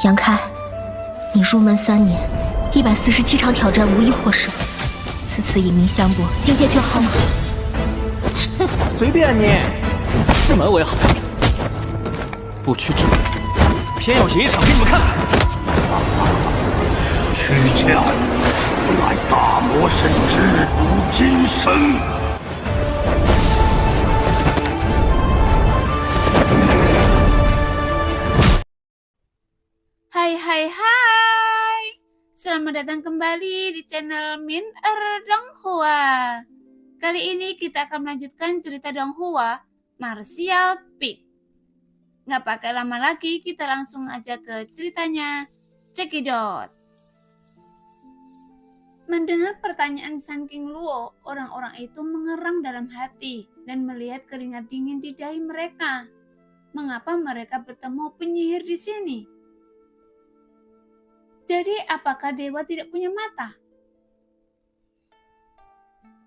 杨开，你入门3年，147场挑战无一获胜，此次以命相搏，境界却好吗？切，随便你。自门为好，不屈之辈，偏要赢一场给你们看。屈强，乃大魔神之金身。Hai, selamat datang kembali di channel Min Donghua. Kali ini kita akan melanjutkan cerita Donghua Martial Peak. Nggak pakai lama lagi, kita langsung aja ke ceritanya. Cekidot. Mendengar pertanyaan Sun King Luo, orang-orang itu mengerang dalam hati dan melihat keringat dingin di dahi mereka. Mengapa mereka bertemu penyihir di sini? Jadi apakah dewa tidak punya mata?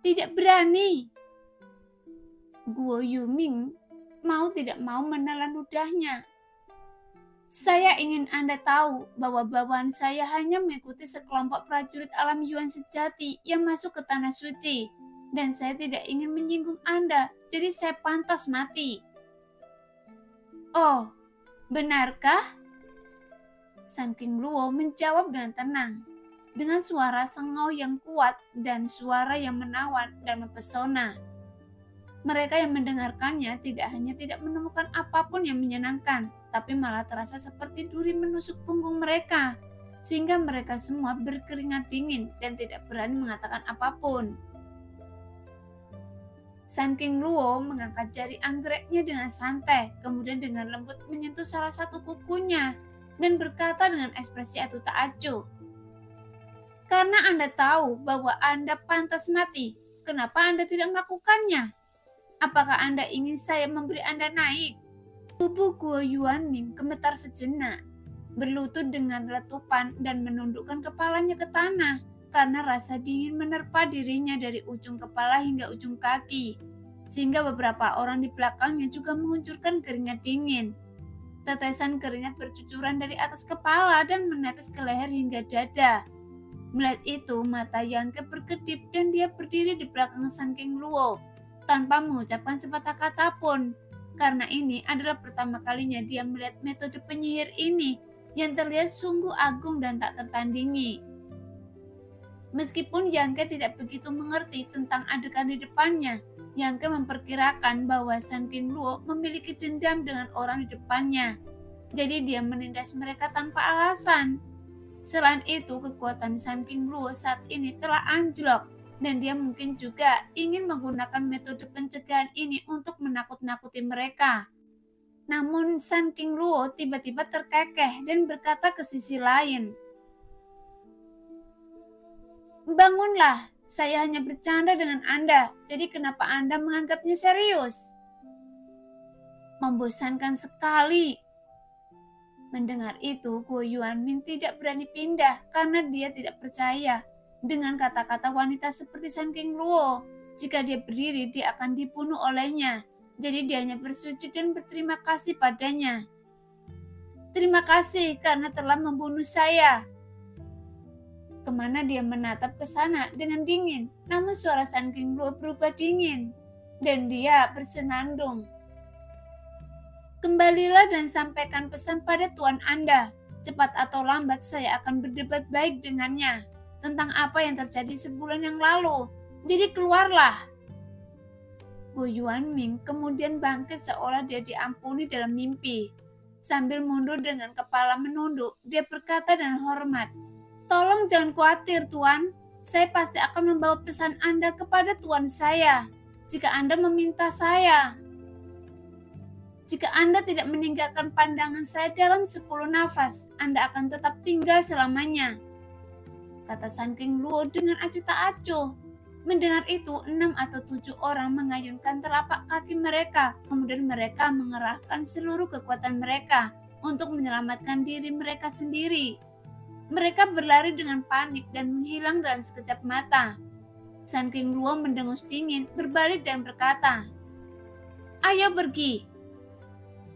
Tidak berani. Guo Yuming mau tidak mau menelan ludahnya. Saya ingin Anda tahu bahwa bawahan saya hanya mengikuti sekelompok prajurit alam Yuan sejati yang masuk ke tanah suci. Dan saya tidak ingin menyinggung Anda, jadi saya pantas mati. Oh, benarkah? Sun King Luo menjawab dengan tenang, dengan suara sengau yang kuat dan suara yang menawan dan mempesona. Mereka yang mendengarkannya tidak hanya tidak menemukan apapun yang menyenangkan, tapi malah terasa seperti duri menusuk punggung mereka, sehingga mereka semua berkeringat dingin dan tidak berani mengatakan apapun. Sun King Luo mengangkat jari anggreknya dengan santai, kemudian dengan lembut menyentuh salah satu kukunya, dan berkata dengan ekspresi atu tak acuh, "Karena Anda tahu bahwa Anda pantas mati, kenapa Anda tidak melakukannya? Apakah Anda ingin saya memberi Anda naik?" Tubuh Guo Yuanming gemetar sejenak, berlutut dengan letupan dan menundukkan kepalanya ke tanah karena rasa dingin menerpa dirinya dari ujung kepala hingga ujung kaki, sehingga beberapa orang di belakangnya juga menguncurkan keringat dingin. Tetesan keringat bercucuran dari atas kepala dan menetes ke leher hingga dada. Melihat itu, mata Yangke berkedip dan dia berdiri di belakang Sun King Luo tanpa mengucapkan sepatah kata pun. Karena ini adalah pertama kalinya dia melihat metode penyihir ini yang terlihat sungguh agung dan tak tertandingi. Meskipun Yangke tidak begitu mengerti tentang adegan di depannya, Yangke memperkirakan bahwa Sun King Luo memiliki dendam dengan orang di depannya. Jadi dia menindas mereka tanpa alasan. Selain itu, kekuatan Sun King Luo saat ini telah anjlok dan dia mungkin juga ingin menggunakan metode pencegahan ini untuk menakut-nakuti mereka. Namun Sun King Luo tiba-tiba terkekeh dan berkata ke sisi lain, "Bangunlah. Saya hanya bercanda dengan Anda, jadi kenapa Anda menganggapnya serius?" Membosankan sekali. Mendengar itu, Guo Yuanming tidak berani pindah karena dia tidak percaya dengan kata-kata wanita seperti Sun King Luo. Jika dia berdiri, dia akan dibunuh olehnya. Jadi dia hanya bersujud dan berterima kasih padanya. "Terima kasih karena telah membunuh saya." Kemana dia menatap ke sana dengan dingin, namun suara Sun King Luo berubah dingin, dan dia bersenandung. "Kembalilah dan sampaikan pesan pada Tuan Anda. Cepat atau lambat saya akan berdebat baik dengannya tentang apa yang terjadi sebulan yang lalu. Jadi keluarlah." Guo Yuanming kemudian bangkit seolah dia diampuni dalam mimpi. Sambil mundur dengan kepala menunduk, dia berkata dengan hormat, "Tolong jangan khawatir, Tuan. Saya pasti akan membawa pesan Anda kepada Tuan saya. Jika Anda meminta saya. Jika Anda tidak meninggalkan pandangan saya dalam 10 nafas, Anda akan tetap tinggal selamanya," kata Sun King Luo dengan acuh tak acuh. Mendengar itu, 6 atau 7 orang mengayunkan telapak kaki mereka. Kemudian mereka mengerahkan seluruh kekuatan mereka untuk menyelamatkan diri mereka sendiri. Mereka berlari dengan panik dan menghilang dalam sekejap mata. Sun King Luo mendengus dingin, berbalik dan berkata, "Ayo pergi."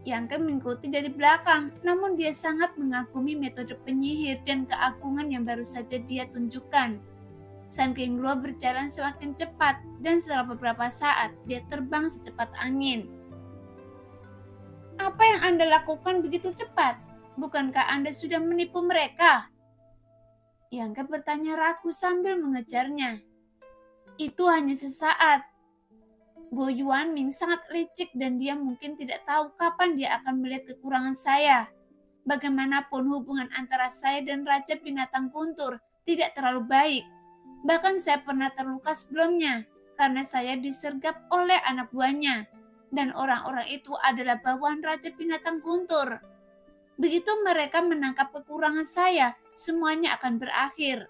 Yang Ke mengikuti dari belakang, namun dia sangat mengagumi metode penyihir dan keagungan yang baru saja dia tunjukkan. Sun King Luo berjalan semakin cepat dan setelah beberapa saat dia terbang secepat angin. Apa yang Anda lakukan begitu cepat? Bukankah Anda sudah menipu mereka? Yang Ke bertanya ragu sambil mengejarnya. Itu hanya sesaat. Guo Yuanming sangat licik dan dia mungkin tidak tahu kapan dia akan melihat kekurangan saya. Bagaimanapun hubungan antara saya dan Raja Binatang Guntur tidak terlalu baik. Bahkan saya pernah terluka sebelumnya karena saya disergap oleh anak buahnya. Dan orang-orang itu adalah bawahan Raja Binatang Guntur. Begitu mereka menangkap kekurangan saya, semuanya akan berakhir.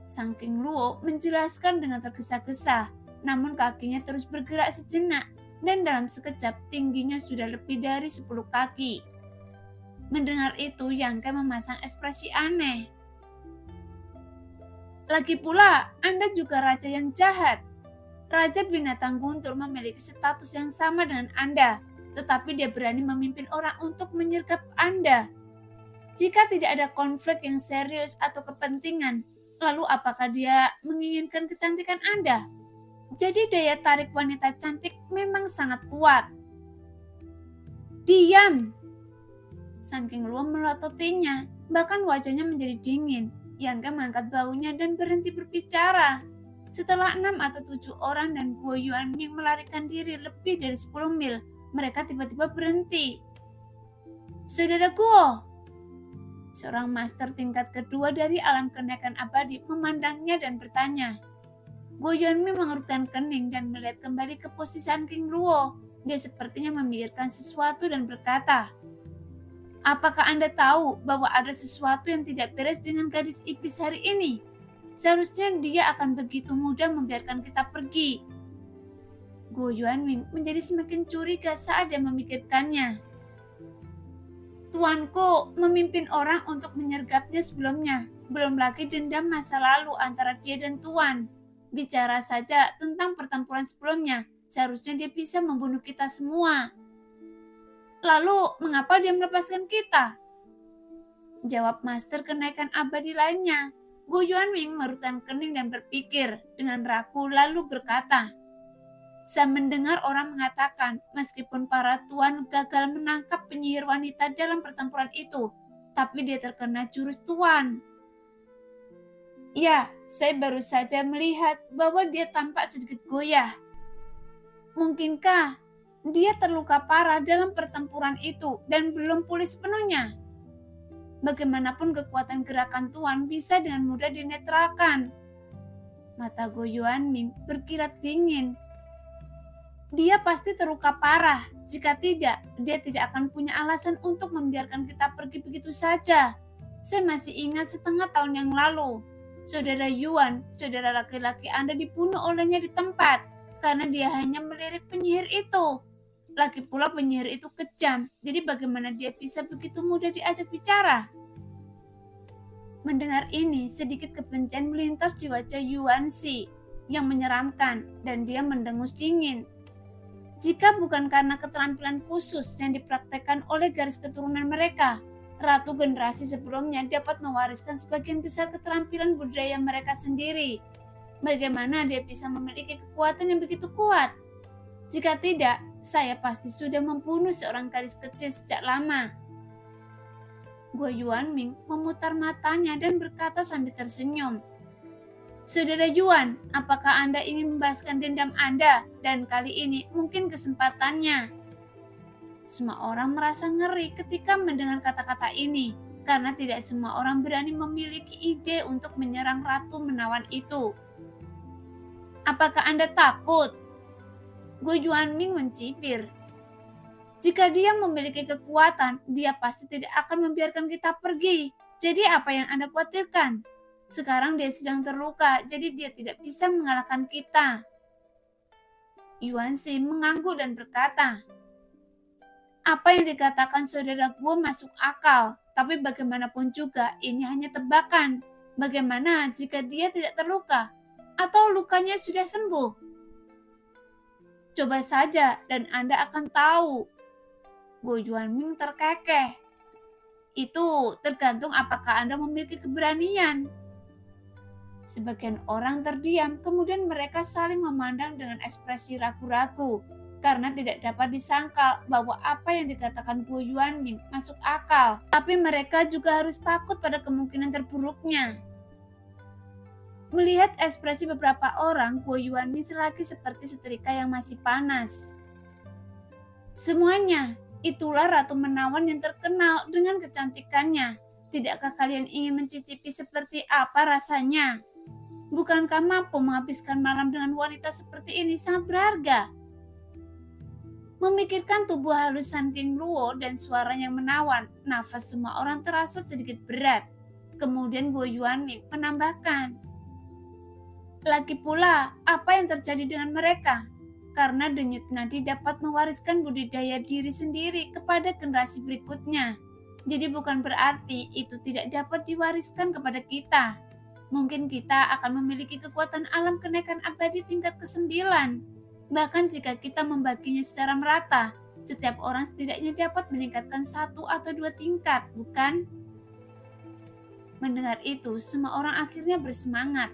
Sun King Luo menjelaskan dengan tergesa-gesa. Namun kakinya terus bergerak sejenak dan dalam sekejap tingginya sudah lebih dari 10 kaki. Mendengar itu, Yang Ke memasang ekspresi aneh. Lagi pula, Anda juga raja yang jahat. Raja Binatang Guntur memiliki status yang sama dengan Anda, tetapi dia berani memimpin orang untuk menyergap Anda. Jika tidak ada konflik yang serius atau kepentingan, lalu apakah dia menginginkan kecantikan Anda? Jadi daya tarik wanita cantik memang sangat kuat. Diam! Sun King Luo melototinya, bahkan wajahnya menjadi dingin. Yang Ke mengangkat baunya dan berhenti berbicara. Setelah 6 atau 7 orang dan Guo Yuanming melarikan diri lebih dari 10 mil, mereka tiba-tiba berhenti. Saudara Guo! Seorang master tingkat kedua dari alam kenaikan abadi memandangnya dan bertanya. Guo Yuanming mengerutkan kening dan melihat kembali ke posisi Sun King Luo. Dia sepertinya memikirkan sesuatu dan berkata, apakah Anda tahu bahwa ada sesuatu yang tidak beres dengan gadis iblis hari ini? Seharusnya dia akan begitu mudah membiarkan kita pergi. Guo Yuanming menjadi semakin curiga saat dia memikirkannya. Tuanku memimpin orang untuk menyergapnya sebelumnya. Belum lagi dendam masa lalu antara dia dan Tuan. Bicara saja tentang pertempuran sebelumnya, seharusnya dia bisa membunuh kita semua. Lalu, mengapa dia melepaskan kita? Jawab master kenaikan abadi lainnya. Guo Yuanming mengerutkan kening dan berpikir dengan ragu lalu berkata, saya mendengar orang mengatakan meskipun para tuan gagal menangkap penyihir wanita dalam pertempuran itu, tapi dia terkena jurus tuan. Ya, saya baru saja melihat bahwa dia tampak sedikit goyah. Mungkinkah dia terluka parah dalam pertempuran itu dan belum pulih sepenuhnya? Bagaimanapun kekuatan gerakan Tuan bisa dengan mudah dinetralkan. Mata Guo Yuanming berkilat dingin. Dia pasti terluka parah. Jika tidak, dia tidak akan punya alasan untuk membiarkan kita pergi begitu saja. Saya masih ingat setengah tahun yang lalu. Saudara Yuan, saudara laki-laki Anda dibunuh olehnya di tempat karena dia hanya melirik penyihir itu. Lagi pula penyihir itu kejam, jadi bagaimana dia bisa begitu mudah diajak bicara? Mendengar ini, sedikit kebencian melintas di wajah Yuan Shi yang menyeramkan dan dia mendengus dingin. Jika bukan karena keterampilan khusus yang dipraktekkan oleh garis keturunan mereka, ratu generasi sebelumnya dapat mewariskan sebagian besar keterampilan budaya mereka sendiri. Bagaimana dia bisa memiliki kekuatan yang begitu kuat? Jika tidak, saya pasti sudah membunuh seorang gadis kecil sejak lama. Guo Yuanming memutar matanya dan berkata sambil tersenyum. Saudara Yuan, apakah Anda ingin membalaskan dendam Anda? Dan kali ini mungkin kesempatannya. Semua orang merasa ngeri ketika mendengar kata-kata ini, karena tidak semua orang berani memiliki ide untuk menyerang Ratu Menawan itu. Apakah Anda takut? Guo Yuanming mencibir. Jika dia memiliki kekuatan, dia pasti tidak akan membiarkan kita pergi. Jadi apa yang Anda khawatirkan? Sekarang dia sedang terluka, jadi dia tidak bisa mengalahkan kita. Yuan Shi mengangguk dan berkata, apa yang dikatakan saudara Guo masuk akal, tapi bagaimanapun juga ini hanya tebakan. Bagaimana jika dia tidak terluka atau lukanya sudah sembuh? Coba saja dan Anda akan tahu. Guo Yuanming terkekeh. Itu tergantung apakah Anda memiliki keberanian. Sebagian orang terdiam, kemudian mereka saling memandang dengan ekspresi ragu-ragu karena tidak dapat disangkal bahwa apa yang dikatakan Guo Yuanming masuk akal. Tapi mereka juga harus takut pada kemungkinan terburuknya. Melihat ekspresi beberapa orang, Guo Yuanming selagi seperti setrika yang masih panas. Semuanya, itulah Ratu Menawan yang terkenal dengan kecantikannya. Tidakkah kalian ingin mencicipi seperti apa rasanya? Bukankah mampu menghabiskan malam dengan wanita seperti ini sangat berharga? Memikirkan tubuh halus Sun King Luo dan suara yang menawan, nafas semua orang terasa sedikit berat. Kemudian Guo Yuanming menambahkan, lagi pula, apa yang terjadi dengan mereka? Karena denyut nadi dapat mewariskan budidaya diri sendiri kepada generasi berikutnya. Jadi bukan berarti itu tidak dapat diwariskan kepada kita. Mungkin kita akan memiliki kekuatan alam kenaikan abadi tingkat ke-9. Bahkan jika kita membaginya secara merata, setiap orang setidaknya dapat meningkatkan 1 atau 2 tingkat, bukan? Mendengar itu, semua orang akhirnya bersemangat.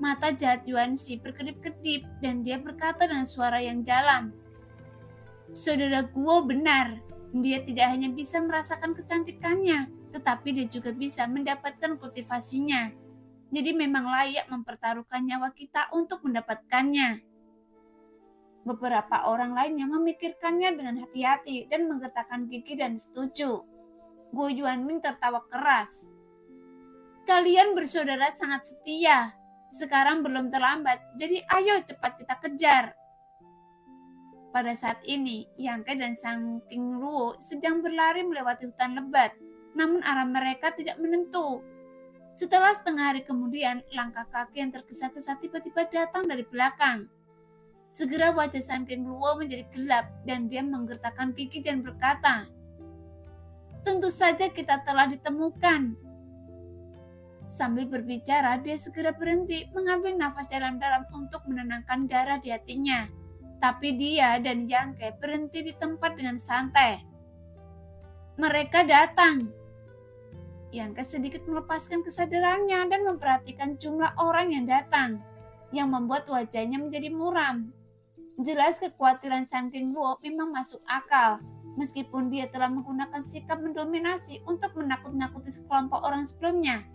Mata jahat Yuanxi berkedip-kedip dan dia berkata dengan suara yang dalam, Saudara Guo benar, dia tidak hanya bisa merasakan kecantikannya, tetapi dia juga bisa mendapatkan kultivasinya. Jadi memang layak mempertaruhkan nyawa kita untuk mendapatkannya. Beberapa orang lainnya memikirkannya dengan hati-hati dan menggertakkan gigi dan setuju. Guo Yuanming tertawa keras. Kalian bersaudara sangat setia. Sekarang belum terlambat, jadi ayo cepat kita kejar. Pada saat ini, Yang Ke dan Sun King Luo sedang berlari melewati hutan lebat, namun arah mereka tidak menentu. Setelah setengah hari kemudian, langkah kaki yang tergesa-gesa tiba-tiba datang dari belakang. Segera wajah Sun King Luo menjadi gelap dan dia menggertakkan gigi dan berkata, tentu saja kita telah ditemukan. Sambil berbicara, dia segera berhenti mengambil nafas dalam-dalam untuk menenangkan darah di hatinya. Tapi dia dan Yang Ke berhenti di tempat dengan santai. Mereka datang. Yang Ke sedikit melepaskan kesadarannya dan memperhatikan jumlah orang yang datang, yang membuat wajahnya menjadi muram. Jelas kekhawatiran Sun King Luo memang masuk akal, meskipun dia telah menggunakan sikap mendominasi untuk menakut-nakuti sekelompok orang sebelumnya.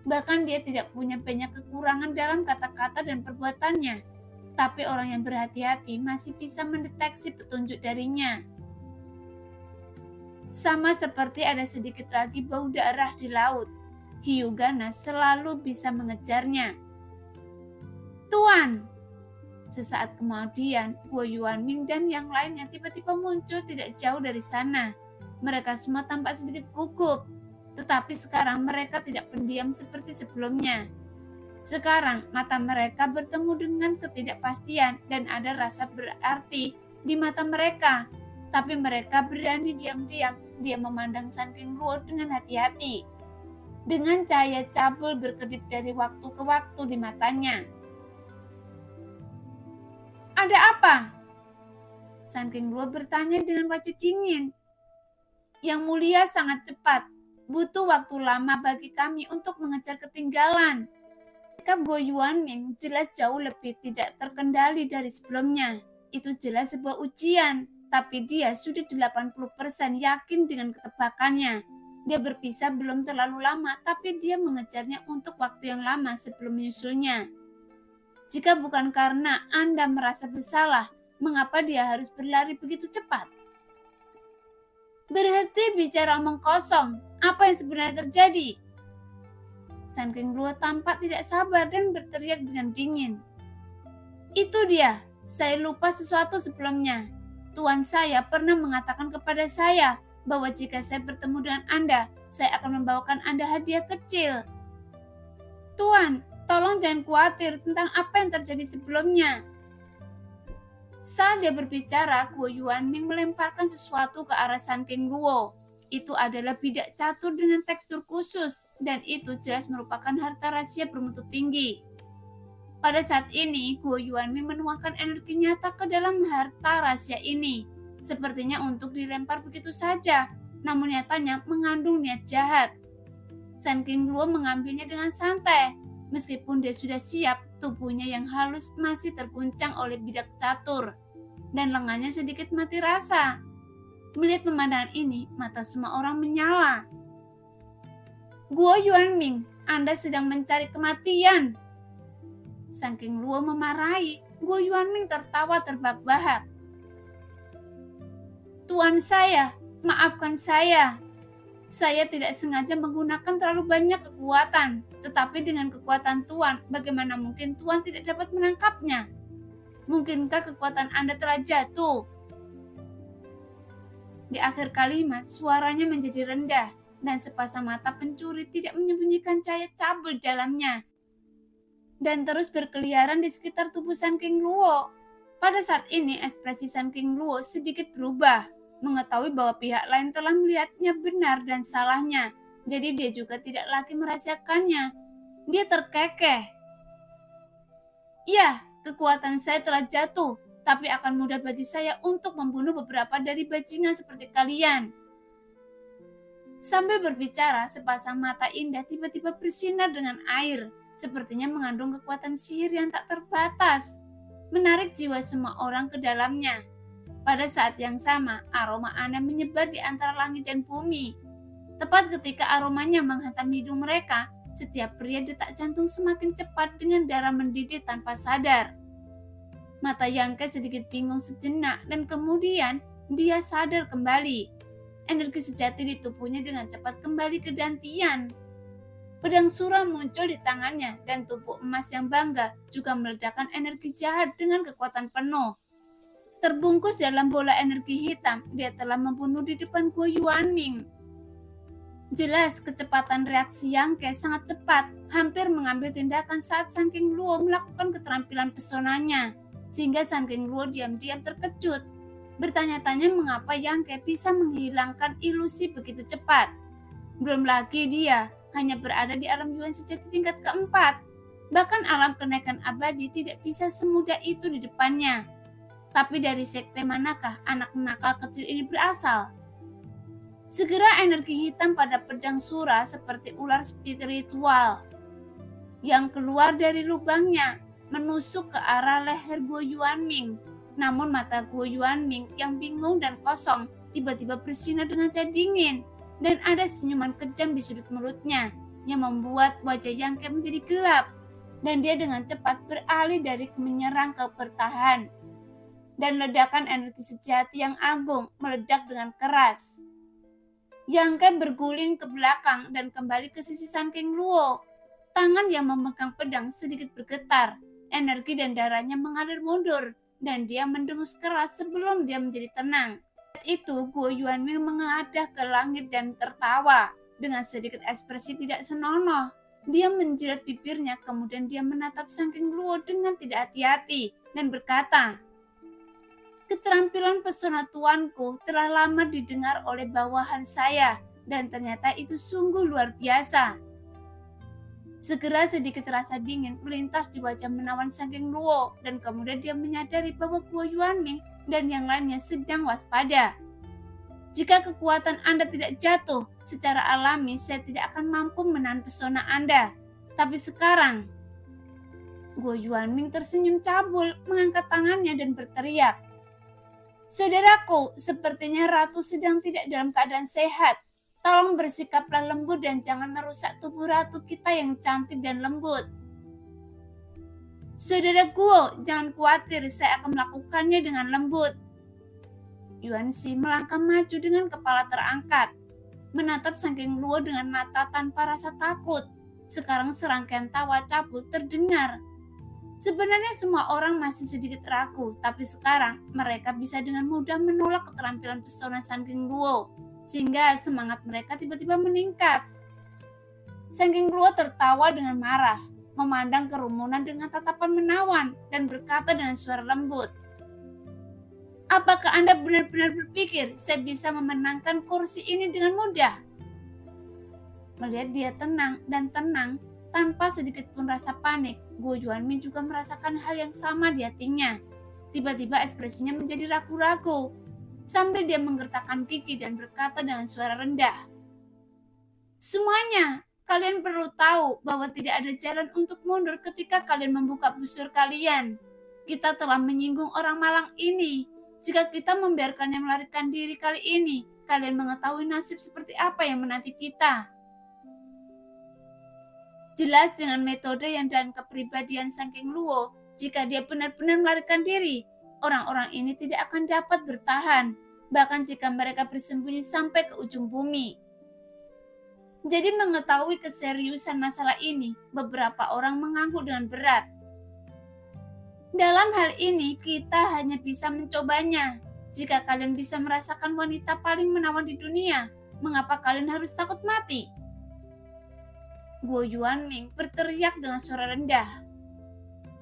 Bahkan dia tidak punya banyak kekurangan dalam kata-kata dan perbuatannya. Tapi orang yang berhati-hati masih bisa mendeteksi petunjuk darinya. Sama seperti ada sedikit lagi bau darah di laut, Hyuga selalu bisa mengejarnya. Tuan! Sesaat kemudian, Guo Yuanming dan yang lainnya tiba-tiba muncul tidak jauh dari sana. Mereka semua tampak sedikit gugup. Tetapi sekarang mereka tidak pendiam seperti sebelumnya. Sekarang mata mereka bertemu dengan ketidakpastian dan ada rasa berarti di mata mereka. Tapi mereka berani diam-diam. Dia memandang Sun King Luo dengan hati-hati. Dengan cahaya cabul berkedip dari waktu ke waktu di matanya. Ada apa? Sun King Luo bertanya dengan wajah dingin. Yang mulia sangat cepat. Butuh waktu lama bagi kami untuk mengejar ketinggalan. Sikap Guo Yuanming jelas jauh lebih tidak terkendali dari sebelumnya. Itu jelas sebuah ujian, tapi dia sudah 80% yakin dengan ketebakannya. Dia berpisah belum terlalu lama, tapi dia mengejarnya untuk waktu yang lama sebelum menyusulnya. Jika bukan karena Anda merasa bersalah, mengapa dia harus berlari begitu cepat? Berhenti bicara omong kosong. Apa yang sebenarnya terjadi? Sun King Luo tampak tidak sabar dan berteriak dengan dingin. Itu dia, saya lupa sesuatu sebelumnya. Tuan saya pernah mengatakan kepada saya bahwa jika saya bertemu dengan Anda, saya akan membawakan Anda hadiah kecil. Tuan, tolong jangan khawatir tentang apa yang terjadi sebelumnya. Saat dia berbicara, Guo Yuanming melemparkan sesuatu ke arah Sun King Luo. Itu adalah bidak catur dengan tekstur khusus, dan itu jelas merupakan harta rahasia bermutu tinggi. Pada saat ini, Guo Yuanming menuangkan energi nyata ke dalam harta rahasia ini. sepertinya untuk dilempar begitu saja, namun nyatanya mengandung niat jahat. Sun King Luo mengambilnya dengan santai, meskipun dia sudah siap, tubuhnya yang halus masih terguncang oleh bidak catur, dan lengannya sedikit mati rasa. Melihat pemandangan ini, mata semua orang menyala. Guo Yuanming, Anda sedang mencari kematian. Sun King Luo memarahi. Guo Yuanming tertawa terbahak-bahak. Tuan saya, maafkan saya. Saya tidak sengaja menggunakan terlalu banyak kekuatan, tetapi dengan kekuatan Tuan, bagaimana mungkin Tuan tidak dapat menangkapnya? Mungkinkah kekuatan Anda telah jatuh? Di akhir kalimat, suaranya menjadi rendah, dan sepasang mata pencuri tidak menyembunyikan cahaya cabul di dalamnya, dan terus berkeliaran di sekitar tubuh Sun King Luo. Pada saat ini, ekspresi Sun King Luo sedikit berubah, mengetahui bahwa pihak lain telah melihatnya benar dan salahnya, jadi dia juga tidak lagi merahasiakannya. Dia terkekeh. Ya, kekuatan saya telah jatuh, tapi akan mudah bagi saya untuk membunuh beberapa dari bajingan seperti kalian. Sambil berbicara, sepasang mata indah tiba-tiba bersinar dengan air, sepertinya mengandung kekuatan sihir yang tak terbatas, menarik jiwa semua orang ke dalamnya. Pada saat yang sama, aroma aneh menyebar di antara langit dan bumi. Tepat ketika aromanya menghantam hidung mereka, setiap pria detak jantung semakin cepat dengan darah mendidih tanpa sadar. Mata Yang Ke sedikit bingung sejenak dan kemudian dia sadar kembali. Energi sejati di tubuhnya dengan cepat kembali ke gantian. Pedang Sura muncul di tangannya dan tubuh emas yang bangga juga meledakkan energi jahat dengan kekuatan penuh. Terbungkus dalam bola energi hitam, dia telah membunuh di depan Guo Yuanming. Jelas kecepatan reaksi Yang Ke sangat cepat, hampir mengambil tindakan saat Sun King Luo melakukan keterampilan pesonanya, sehingga Sun King Luo diam-diam terkejut, bertanya-tanya mengapa Yang Ke bisa menghilangkan ilusi begitu cepat. Belum lagi dia hanya berada di alam Yuan sejati tingkat keempat, bahkan alam kenaikan abadi tidak bisa semudah itu di depannya. Tapi dari sekte manakah anak nakal kecil ini berasal? Segera energi hitam pada pedang Sura seperti ular spiritual yang keluar dari lubangnya menusuk ke arah leher Guo Yuanming. Namun mata Guo Yuanming yang bingung dan kosong tiba-tiba bersinar dengan cahaya dingin, dan ada senyuman kejam di sudut mulutnya yang membuat wajah Yang Ke menjadi gelap, dan dia dengan cepat beralih dari menyerang ke bertahan. Dan ledakan energi sejati yang agung meledak dengan keras. Yang Ke berguling ke belakang dan kembali ke sisi Sun King Luo. Tangan yang memegang pedang sedikit bergetar, energi dan darahnya mengalir mundur, dan dia mendengus keras sebelum dia menjadi tenang. Saat itu Guo Yuanming mengadah ke langit dan tertawa dengan sedikit ekspresi tidak senonoh. Dia menjilat bibirnya, kemudian dia menatap Sun King Luo dengan tidak hati-hati dan berkata, "Keterampilan pesona tuanku telah lama didengar oleh bawahan saya, dan ternyata itu sungguh luar biasa." Segera sedikit rasa dingin melintas di wajah menawan Sun King Luo, dan kemudian dia menyadari bahwa Guo Yuanming dan yang lainnya sedang waspada. "Jika kekuatan Anda tidak jatuh, secara alami saya tidak akan mampu menahan pesona Anda. Tapi sekarang..." Guo Yuanming tersenyum cabul, mengangkat tangannya dan berteriak, "Saudaraku, sepertinya Ratu sedang tidak dalam keadaan sehat. Tolong bersikaplah lembut dan jangan merusak tubuh Ratu kita yang cantik dan lembut." "Saudara Guo, jangan khawatir, saya akan melakukannya dengan lembut." Yuan Shi melangkah maju dengan kepala terangkat, menatap Sun King Luo dengan mata tanpa rasa takut. Sekarang serangkaian tawa cabul terdengar. Sebenarnya semua orang masih sedikit ragu, tapi sekarang mereka bisa dengan mudah menolak keterampilan pesona Sun King Luo, sehingga semangat mereka tiba-tiba meningkat. Sun King Luo tertawa dengan marah, memandang kerumunan dengan tatapan menawan, dan berkata dengan suara lembut, "Apakah Anda benar-benar berpikir saya bisa memenangkan kursi ini dengan mudah?" Melihat dia tenang dan tenang, tanpa sedikit pun rasa panik, Guo Yuanming juga merasakan hal yang sama di hatinya. Tiba-tiba ekspresinya menjadi ragu-ragu. sambil dia menggertakkan gigi dan berkata dengan suara rendah, "Semuanya, kalian perlu tahu bahwa tidak ada jalan untuk mundur ketika kalian membuka busur kalian. Kita telah menyinggung orang malang ini. Jika kita membiarkannya melarikan diri kali ini, kalian mengetahui nasib seperti apa yang menanti kita." Jelas dengan metode yang dan kepribadian Sangking Luo, jika dia benar-benar melarikan diri, orang-orang ini tidak akan dapat bertahan, bahkan jika mereka bersembunyi sampai ke ujung bumi. Jadi mengetahui keseriusan masalah ini, beberapa orang mengangguk dengan berat. Dalam hal ini, kita hanya bisa mencobanya. Jika kalian bisa merasakan wanita paling menawan di dunia, mengapa kalian harus takut mati? Guo Yuanming berteriak dengan suara rendah.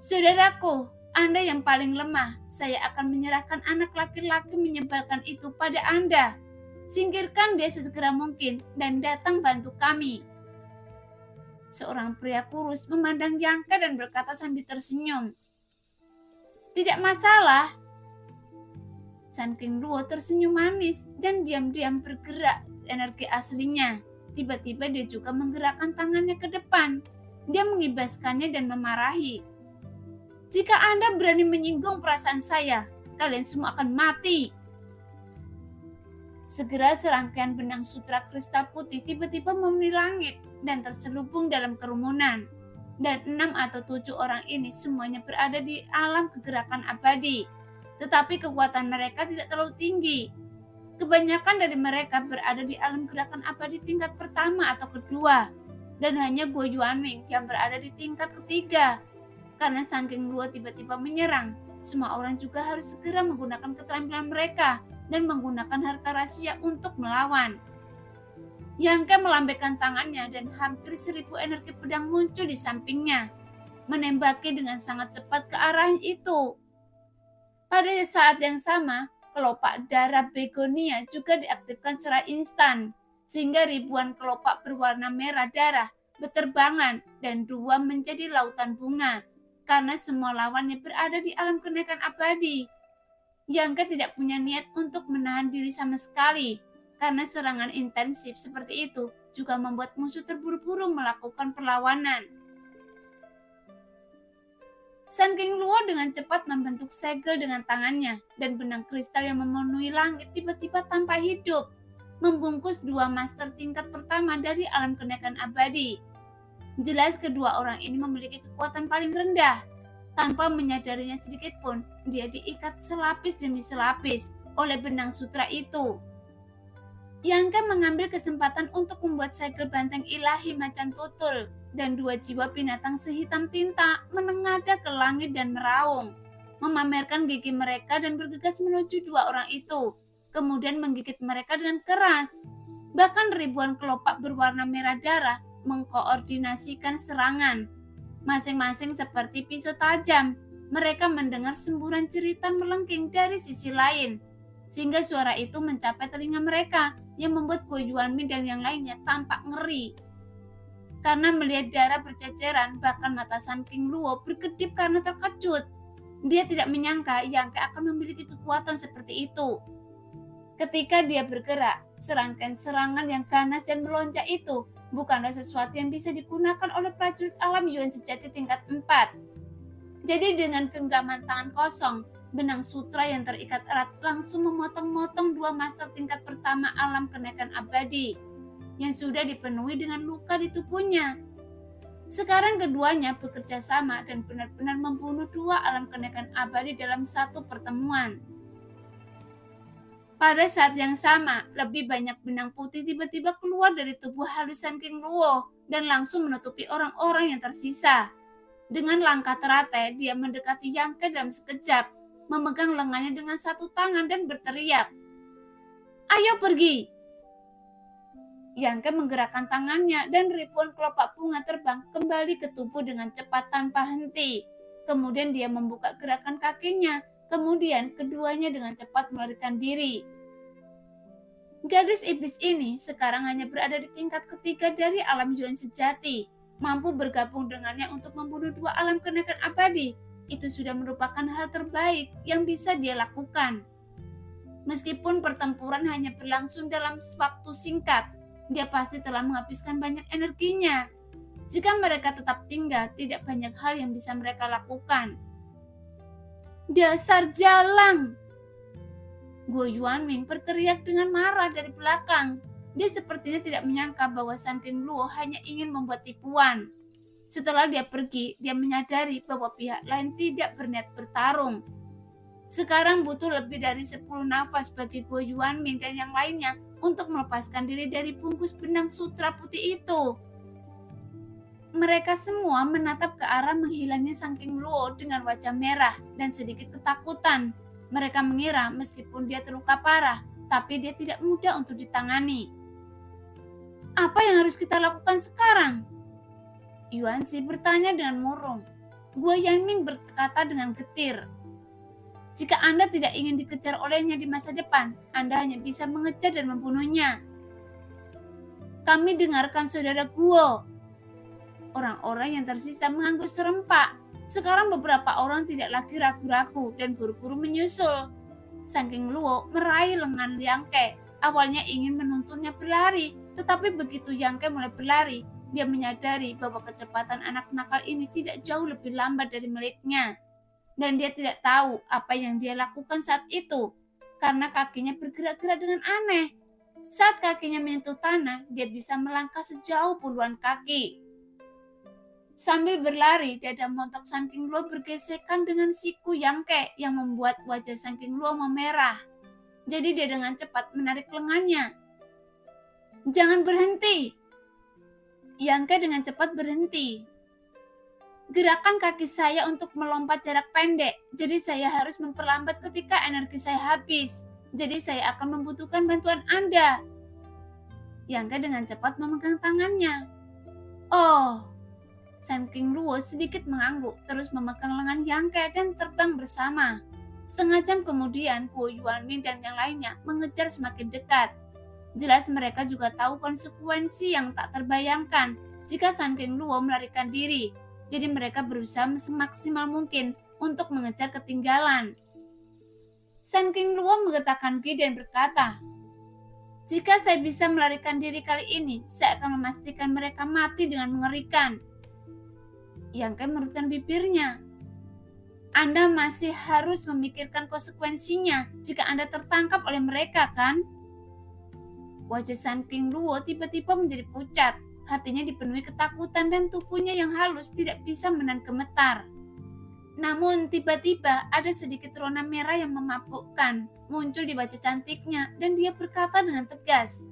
"Saudaraku, Anda yang paling lemah. Saya akan menyerahkan anak laki-laki menyebalkan itu pada Anda. Singkirkan dia sesegera mungkin dan datang bantu kami." Seorang pria kurus memandang Yang Ke dan berkata sambil tersenyum, "Tidak masalah." Sangking Luo tersenyum manis dan diam-diam bergerak energi aslinya. Tiba-tiba dia juga menggerakkan tangannya ke depan. Dia mengibaskannya dan memarahi. "Jika Anda berani menyinggung perasaan saya, kalian semua akan mati." Segera serangkaian benang sutra kristal putih tiba-tiba memenuhi langit dan terselubung dalam kerumunan. Dan 6 atau 7 orang ini semuanya berada di alam kegerakan abadi. Tetapi kekuatan mereka tidak terlalu tinggi. Kebanyakan dari mereka berada di alam gerakan abadi tingkat pertama atau kedua, dan hanya Guo Yuanming yang berada di tingkat ketiga. Karena Sangking Luo tiba-tiba menyerang, semua orang juga harus segera menggunakan keterampilan mereka dan menggunakan harta rahasia untuk melawan. Yang Ke melambaikan tangannya dan hampir 1000 energi pedang muncul di sampingnya, menembaki dengan sangat cepat ke arah itu. Pada saat yang sama, kelopak darah begonia juga diaktifkan secara instan, sehingga ribuan kelopak berwarna merah darah berterbangan dan 2 menjadi lautan bunga, karena semua lawannya berada di alam kenaikan abadi. Yang Ke tidak punya niat untuk menahan diri sama sekali, karena serangan intensif seperti itu juga membuat musuh terburu-buru melakukan perlawanan. Sangking Luo dengan cepat membentuk segel dengan tangannya, dan benang kristal yang memenuhi langit tiba-tiba tanpa hidup, membungkus 2 master tingkat pertama dari alam kenaikan abadi. Jelas kedua orang ini memiliki kekuatan paling rendah. Tanpa menyadarinya sedikit pun, dia diikat selapis demi selapis oleh benang sutra itu. Yang Ke mengambil kesempatan untuk membuat segel banteng ilahi macan tutul, dan 2 jiwa binatang sehitam tinta menengadah ke langit dan meraung, memamerkan gigi mereka dan bergegas menuju 2 orang itu, kemudian menggigit mereka dengan keras. Bahkan ribuan kelopak berwarna merah darah mengkoordinasikan serangan, masing-masing seperti pisau tajam. Mereka mendengar semburan jeritan melengking dari sisi lain, sehingga suara itu mencapai telinga mereka yang membuat Guo Yuanming dan yang lainnya tampak ngeri. Karena melihat darah berceceran, bahkan mata Sangking Luo berkedip karena terkejut. Dia tidak menyangka Yang Ke akan memiliki kekuatan seperti itu. Ketika dia bergerak, serangkaian serangan yang ganas dan melonjak itu bukanlah sesuatu yang bisa digunakan oleh prajurit alam Yuan sejati tingkat 4. Jadi dengan genggaman tangan kosong, benang sutra yang terikat erat langsung memotong-motong 2 master tingkat pertama alam kenaikan abadi yang sudah dipenuhi dengan luka di tubuhnya. Sekarang keduanya bekerja sama dan benar-benar membunuh 2 alam kenaikan abadi dalam satu pertemuan. Pada saat yang sama, lebih banyak benang putih tiba-tiba keluar dari tubuh halus Sangking Luo dan langsung menutupi orang-orang yang tersisa. Dengan langkah teratai, dia mendekati Yang Ke dalam sekejap, memegang lengannya dengan satu tangan dan berteriak, "Ayo pergi!" Yang Ke menggerakkan tangannya dan ribuan kelopak bunga terbang kembali ke tubuh dengan cepat tanpa henti. Kemudian dia membuka gerakan kakinya, kemudian keduanya dengan cepat melarikan diri. Gadis iblis ini sekarang hanya berada di tingkat ketiga dari alam Yuan sejati, mampu bergabung dengannya untuk membunuh 2 alam kenaikan abadi. Itu sudah merupakan hal terbaik yang bisa dia lakukan. Meskipun pertempuran hanya berlangsung dalam waktu singkat, dia pasti telah menghabiskan banyak energinya. Jika mereka tetap tinggal, tidak banyak hal yang bisa mereka lakukan. Dasar jalang! Guo Yuanming berteriak dengan marah dari belakang. Dia sepertinya tidak menyangka bahwa Sun King Luo hanya ingin membuat tipuan. Setelah dia pergi, dia menyadari bahwa pihak lain tidak berniat bertarung. Sekarang butuh lebih dari 10 nafas bagi Guo Yuanming dan yang lainnya untuk melepaskan diri dari bungkus benang sutra putih itu. Mereka semua menatap ke arah menghilangnya Sun King Luo dengan wajah merah dan sedikit ketakutan. Mereka mengira meskipun dia terluka parah, tapi dia tidak mudah untuk ditangani. Apa yang harus kita lakukan sekarang? Yuanzi bertanya dengan murung. Guo Yuanming berkata dengan getir. Jika Anda tidak ingin dikejar olehnya di masa depan, Anda hanya bisa mengejar dan membunuhnya. Kami dengarkan saudara Guo. Orang-orang yang tersisa mengangguk serempak. Sekarang beberapa orang tidak lagi ragu-ragu dan buru-buru menyusul. Sun King Luo meraih lengan Yang Ke. Awalnya ingin menuntunnya berlari, tetapi begitu Yang Ke mulai berlari, dia menyadari bahwa kecepatan anak nakal ini tidak jauh lebih lambat dari miliknya. Dan dia tidak tahu apa yang dia lakukan saat itu, karena kakinya bergerak-gerak dengan aneh. Saat kakinya menyentuh tanah, dia bisa melangkah sejauh puluhan kaki. Sambil berlari, dada montok Sun King Luo bergesekan dengan siku Yang Ke yang membuat wajah Sun King Luo memerah. Jadi dia dengan cepat menarik lengannya. Jangan berhenti! Yang Ke dengan cepat berhenti. Gerakan kaki saya untuk melompat jarak pendek, jadi saya harus memperlambat ketika energi saya habis. Jadi saya akan membutuhkan bantuan Anda. Yang Ke dengan cepat memegang tangannya. Oh! Sun King Luo sedikit mengangguk, terus memegang lengan Yang Ke dan terbang bersama. Setengah jam kemudian, Guo Yuanming dan yang lainnya mengejar semakin dekat. Jelas mereka juga tahu konsekuensi yang tak terbayangkan jika Sun King Luo melarikan diri. Jadi mereka berusaha semaksimal mungkin untuk mengejar ketinggalan. Sun King Luo menggetakkan gigi dan berkata, jika saya bisa melarikan diri kali ini, saya akan memastikan mereka mati dengan mengerikan. Yang Ke merutkan bibirnya. Anda masih harus memikirkan konsekuensinya jika Anda tertangkap oleh mereka, kan? Wajah Sun King Luo tiba-tiba menjadi pucat. Hatinya dipenuhi ketakutan dan tubuhnya yang halus tidak bisa menahan gemetar. Namun tiba-tiba ada sedikit rona merah yang memabukkan muncul di wajah cantiknya dan dia berkata dengan tegas,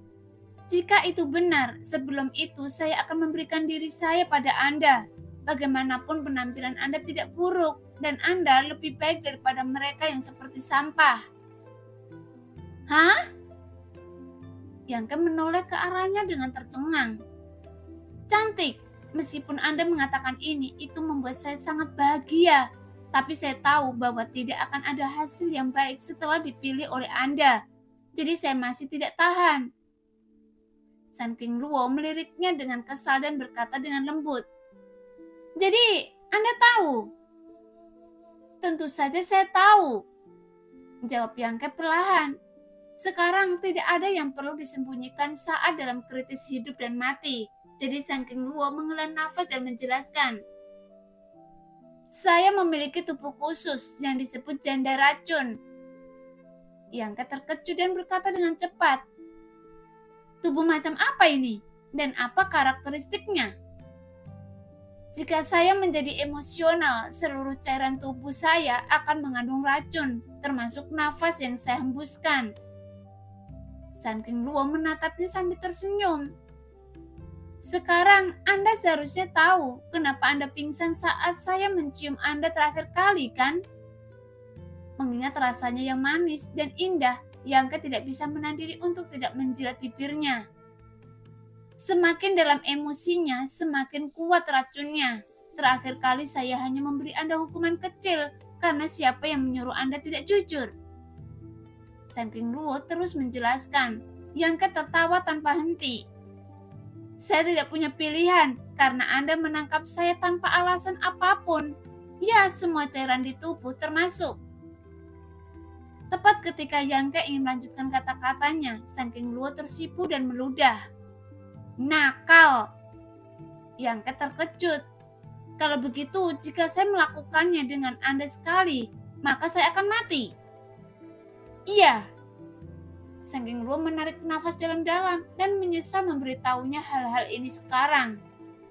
jika itu benar, sebelum itu saya akan memberikan diri saya pada Anda. Bagaimanapun penampilan Anda tidak buruk dan Anda lebih baik daripada mereka yang seperti sampah. Hah? Yang Ke menoleh ke arahnya dengan tercengang. Cantik, meskipun Anda mengatakan ini, itu membuat saya sangat bahagia. Tapi saya tahu bahwa tidak akan ada hasil yang baik setelah dipilih oleh Anda. Jadi saya masih tidak tahan. Sun King Luo meliriknya dengan kesal dan berkata dengan lembut. Jadi, Anda tahu? Tentu saja saya tahu. Jawab Yang Ke perlahan. Sekarang tidak ada yang perlu disembunyikan saat dalam kritis hidup dan mati. Jadi Sun King Luo menghela nafas dan menjelaskan. Saya memiliki tubuh khusus yang disebut janda racun. Yang Ke terkejut dan berkata dengan cepat. Tubuh macam apa ini? Dan apa karakteristiknya? Jika saya menjadi emosional, seluruh cairan tubuh saya akan mengandung racun, termasuk nafas yang saya hembuskan. Sun King Luo menatapnya sambil tersenyum. Sekarang Anda seharusnya tahu kenapa Anda pingsan saat saya mencium Anda terakhir kali, kan? Mengingat rasanya yang manis dan indah, Yang Ke tidak bisa menahan diri untuk tidak menjilat bibirnya. Semakin dalam emosinya, semakin kuat racunnya. Terakhir kali saya hanya memberi Anda hukuman kecil karena siapa yang menyuruh Anda tidak jujur. Sun King Luo terus menjelaskan. Yang Ke tertawa tanpa henti. Saya tidak punya pilihan karena Anda menangkap saya tanpa alasan apapun. Ya, semua cairan di tubuh termasuk. Tepat ketika Yang Ke ingin melanjutkan kata-katanya, saking Luo tersipu dan meludah. Nakal! Yang Ke terkejut. Kalau begitu, jika saya melakukannya dengan Anda sekali, maka saya akan mati. Iya. Saking Luo menarik nafas dalam-dalam dan menyesal memberitahunya hal-hal ini sekarang.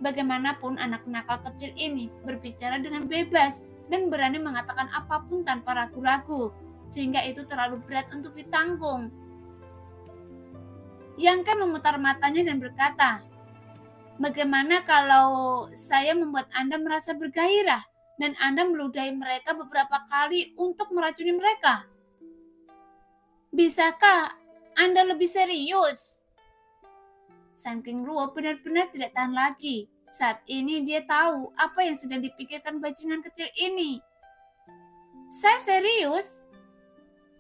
Bagaimanapun anak nakal kecil ini berbicara dengan bebas dan berani mengatakan apapun tanpa ragu-ragu, sehingga itu terlalu berat untuk ditanggung. Yang Ke memutar matanya dan berkata, bagaimana kalau saya membuat Anda merasa bergairah dan Anda meludahi mereka beberapa kali untuk meracuni mereka? Bisakah Anda lebih serius? Saking Luo benar-benar tidak tahan lagi. Saat ini dia tahu apa yang sedang dipikirkan bajingan kecil ini. Saya serius?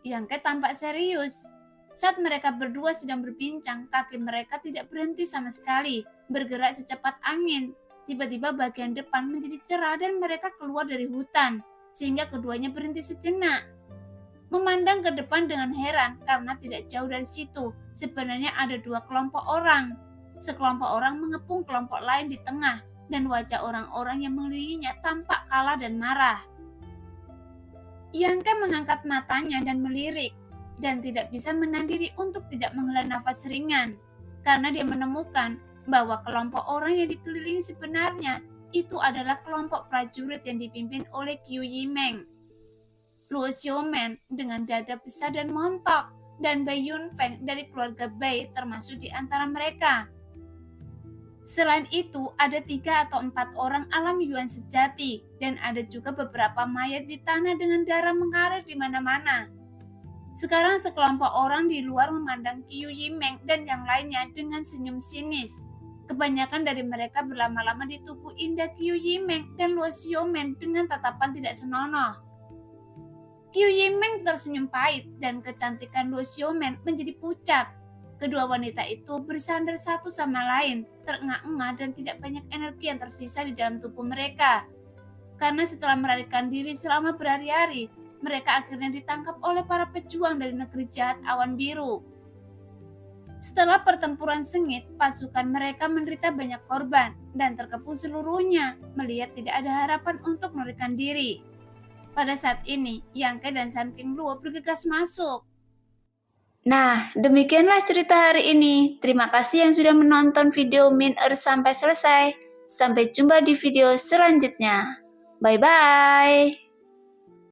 Yang Ke tampak serius. Saat mereka berdua sedang berbincang, kaki mereka tidak berhenti sama sekali, bergerak secepat angin. Tiba-tiba bagian depan menjadi cerah dan mereka keluar dari hutan, sehingga keduanya berhenti sejenak. Memandang ke depan dengan heran karena tidak jauh dari situ, sebenarnya ada dua kelompok orang. Sekelompok orang mengepung kelompok lain di tengah, dan wajah orang-orang yang mengelilinginya tampak kalah dan marah. Yang Ke mengangkat matanya dan melirik, dan tidak bisa menahan diri untuk tidak menghela nafas ringan, karena dia menemukan bahwa kelompok orang yang dikelilingi sebenarnya itu adalah kelompok prajurit yang dipimpin oleh Qiu Yimeng. Luo Xiaomen dengan dada besar dan montok, dan Bai Yunfeng dari keluarga Bai termasuk di antara mereka. Selain itu, ada 3 atau 4 orang alam Yuan sejati, dan ada juga beberapa mayat di tanah dengan darah mengalir di mana-mana. Sekarang sekelompok orang di luar memandang Qiu Yimeng dan yang lainnya dengan senyum sinis. Kebanyakan dari mereka berlama-lama di tubuh indah Qiu Yimeng dan Luo Xiaomen dengan tatapan tidak senonoh. Qiu Yimeng tersenyum pahit dan kecantikan Luo Xiaomen menjadi pucat. Kedua wanita itu bersandar satu sama lain, terengah-engah dan tidak banyak energi yang tersisa di dalam tubuh mereka. Karena setelah melarikan diri selama berhari-hari, mereka akhirnya ditangkap oleh para pejuang dari negeri jahat awan biru. Setelah pertempuran sengit, pasukan mereka menderita banyak korban dan terkepung seluruhnya, melihat tidak ada harapan untuk melarikan diri. Pada saat ini, Yang Ke dan Saking Luo bergegas masuk. Nah, demikianlah cerita hari ini. Terima kasih yang sudah menonton video Min sampai selesai. Sampai jumpa di video selanjutnya. Bye-bye.